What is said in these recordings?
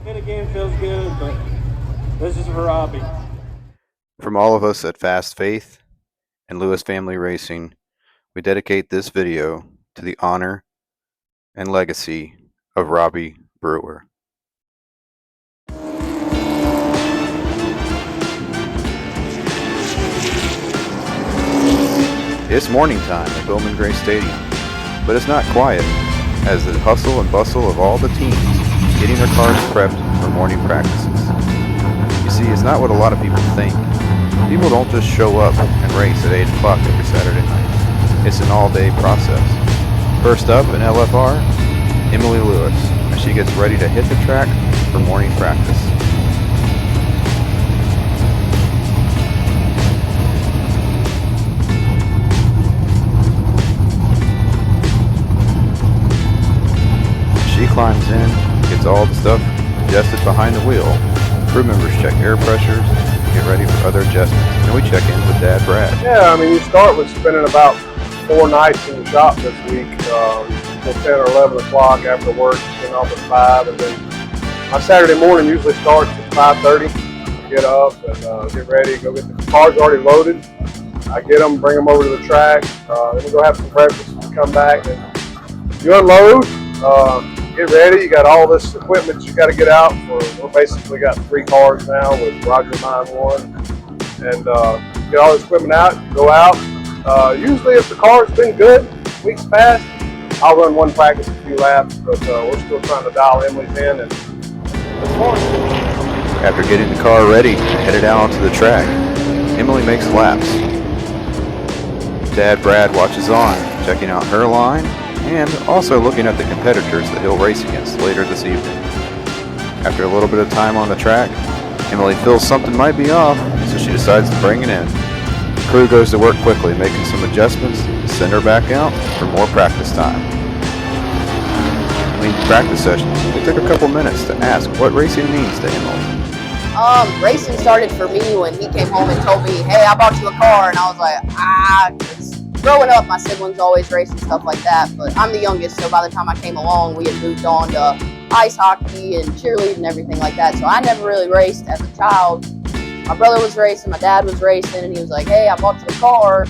Hit again feels good, but this is for Robbie. From all of us at Fast Faith and Lewis Family Racing, we dedicate this video to the honor and legacy of Robbie Brewer. It's morning time at Bowman Gray Stadium, but it's not quiet as the hustle and bustle of all the teams getting their cars prepped for morning practices. You see, it's not what a lot of people think. People don't just show up and race at 8 o'clock every Saturday night. It's an all-day process. First up in LFR, Emily Lewis, as she gets ready to hit the track for morning practice. She climbs in, gets all the stuff adjusted behind the wheel. Crew members check air pressures, get ready for other adjustments, and we check in with Dad Brad. Yeah, I mean, you start with spending about 4 nights in the shop this week, till 10 or 11 o'clock after work, then off at 5, and then my Saturday morning usually starts at 5:30. Get up and get ready, go get the cars already loaded. I get them, bring them over to the track, then we go have some breakfast and come back and you unload. Get ready, you got all this equipment you got to get out. We're basically got 3 cars now with Roger mine one. And get all this equipment out, go out. Usually if the car's been good, weeks past, I'll run one practice, a few laps, but we're still trying to dial Emily's in. And it's fun. After getting the car ready and headed out onto the track, Emily makes laps. Dad Brad watches on, checking out her line, and also looking at the competitors that he'll race against later this evening. After a little bit of time on the track, Emily feels something might be off, so she decides to bring it in. The crew goes to work quickly, making some adjustments to send her back out for more practice time. Between practice sessions, we took a couple minutes to ask what racing means to Emily. Racing started for me when he came home and told me, hey, I bought you a car, and I was like, 'cause growing up, my siblings always raced and stuff like that, but I'm the youngest, so by the time I came along, we had moved on to ice hockey and cheerleading and everything like that, so I never really raced as a child. My brother was racing, my dad was racing, and he was like, hey, I bought you a car,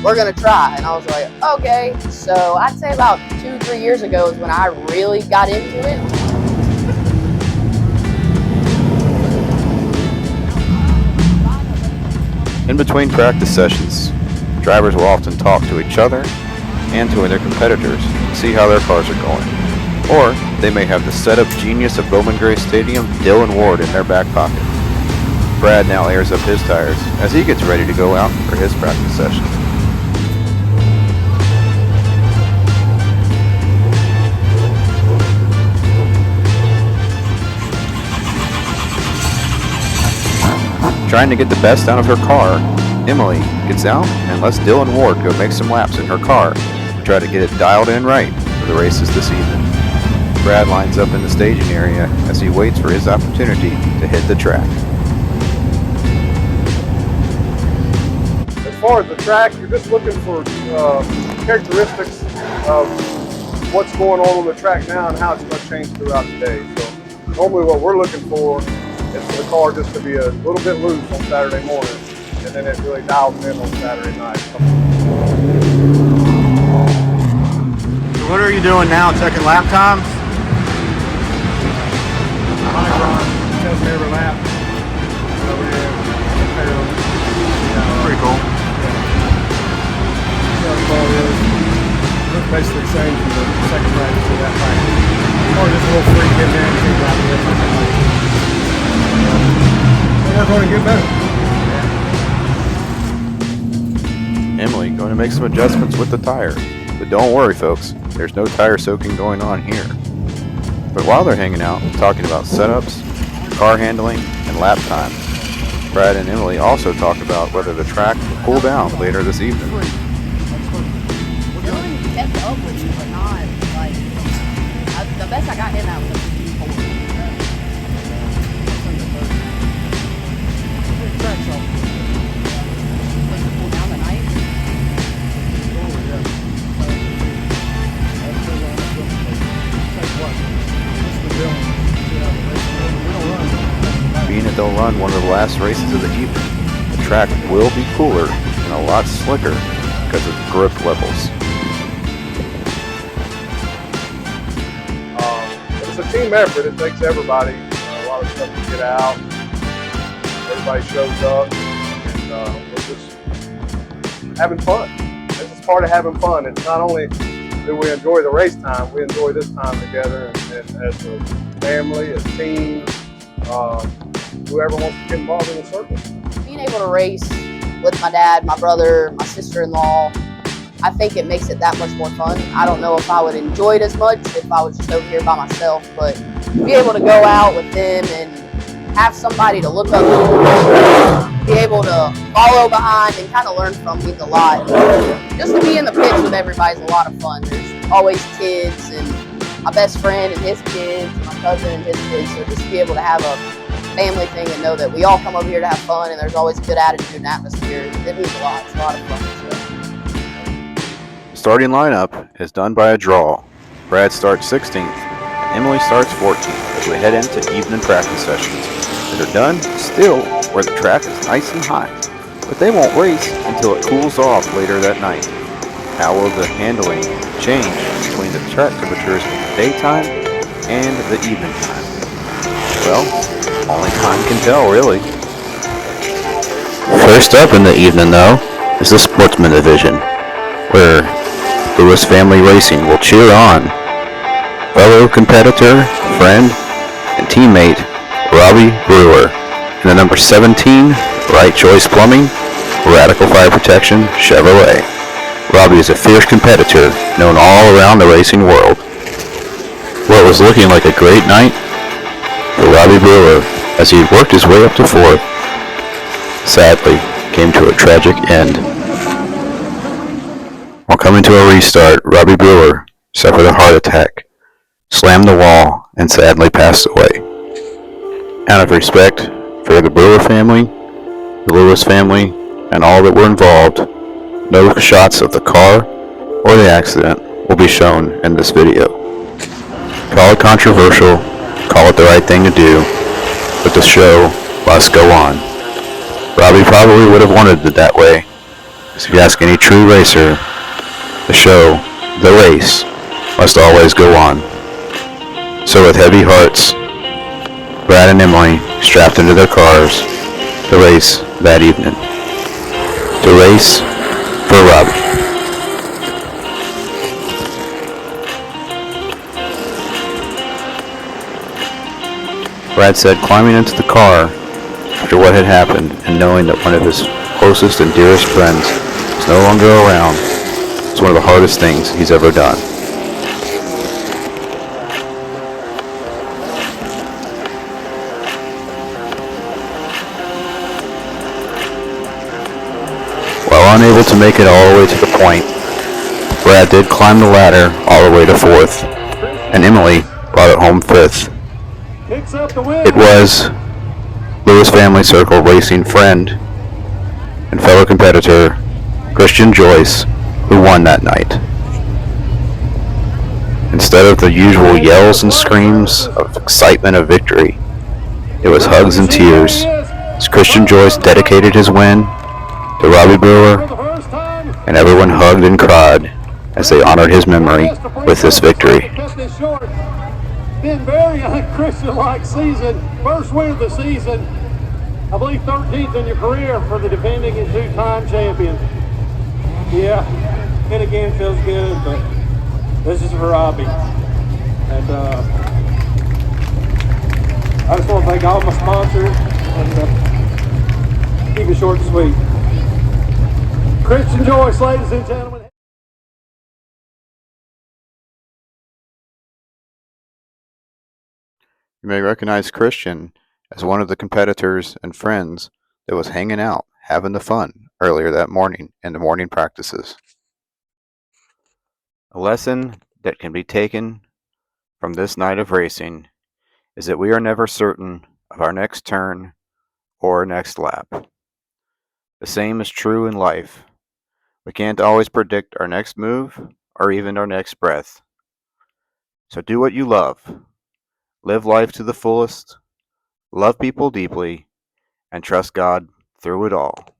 we're gonna try, and I was like, okay. So I'd say about 2-3 years ago is when I really got into it. In between practice sessions, drivers will often talk to each other and to their competitors to see how their cars are going. Or they may have the setup genius of Bowman Gray Stadium, Dylan Ward, in their back pocket. Brad now airs up his tires as he gets ready to go out for his practice session. Trying to get the best out of her car, Emily gets out and lets Dylan Ward go make some laps in her car to try to get it dialed in right for the races this evening. Brad lines up in the staging area as he waits for his opportunity to hit the track. As far as the track, you're just looking for characteristics of what's going on the track now and how it's going to change throughout the day. So normally what we're looking for is for the car just to be a little bit loose on Saturday morning, and then it really dials in on Saturday night. So what are you doing now? Checking lap times? Tells me every lap. Pretty cool. It's basically the same from the second practice to that practice. Or just a little free getting in and see what we're going to get better. Emily going to make some adjustments with the tires. But don't worry, folks, there's no tire soaking going on here. But while they're hanging out, talking about setups, car handling, and lap time, Brad and Emily also talk about whether the track will cool down later this evening. We're doing kept up with you, but not like the best I got him at was a 54. Cool down the night. What's the deal? that they'll run one of the last races of the evening. The track will be cooler and a lot slicker because of the grip levels. It's a team effort. It takes everybody. A lot of stuff to get out. Everybody shows up, and we're just having fun. This is part of having fun. It's not only do we enjoy the race time, we enjoy this time together, and as a family, a team, whoever wants to get involved in the circle. Being able to race with my dad, my brother, my sister-in-law, I think it makes it that much more fun. I don't know if I would enjoy it as much if I was just over here by myself, but to be able to go out with them and have somebody to look up to, be able to follow behind and kind of learn from means a lot. Just to be in the pits with everybody is a lot of fun. There's always kids and my best friend and his kids, and my cousin and his kids, so just to be able to have a family thing and know that we all come over here to have fun and there's always a good attitude and atmosphere, it means a lot. It's a lot of fun. The starting lineup is done by a draw. Brad starts 16th, and Emily starts 14th as we head into evening practice sessions that are done still where the track is nice and hot, but they won't race until it cools off later that night. How will the handling change between the track temperatures in the daytime and the evening time? Well, only time can tell, really. First up in the evening, though, is the Sportsman division, where Lewis Family Racing will cheer on fellow competitor, friend, and teammate Robbie Brewer in the number 17 Right Choice Plumbing Radical Fire Protection Chevrolet. Robbie is a fierce competitor known all around the racing world. What was looking like a great night for Robbie Brewer as he worked his way up to fourth, sadly came to a tragic end. While coming to a restart, Robbie Brewer suffered a heart attack, slammed the wall, and sadly passed away. Out of respect for the Brewer family, the Lewis family, and all that were involved, no shots of the car or the accident will be shown in this video. Call it controversial, call it the right thing to do, but the show must go on. Robbie probably would have wanted it that way, because if you ask any true racer, the show, the race, must always go on. So with heavy hearts, Brad and Emily strapped into their cars to race that evening. To race for Robbie. Brad said climbing into the car after what had happened and knowing that one of his closest and dearest friends is no longer around is one of the hardest things he's ever done. While unable to make it all the way to the point, Brad did climb the ladder all the way to fourth, and Emily brought it home fifth. It was Lewis Family Circle racing friend and fellow competitor Christian Joyce who won that night. Instead of the usual yells and screams of excitement of victory, it was hugs and tears as Christian Joyce dedicated his win to Robbie Brewer, and everyone hugged and cried as they honored his memory with this victory. Been very unchristian-like season. First win of the season. I believe 13th in your career for the defending and two-time champion. Yeah, it again feels good, but this is for Robbie. And I just want to thank all my sponsors and keep it short and sweet. Christian Joyce, ladies and gentlemen. You may recognize Christian as one of the competitors and friends that was hanging out, having the fun earlier that morning in the morning practices. A lesson that can be taken from this night of racing is that we are never certain of our next turn or next lap. The same is true in life. We can't always predict our next move or even our next breath. So do what you love. Live life to the fullest. love people deeply, and trust God through it all.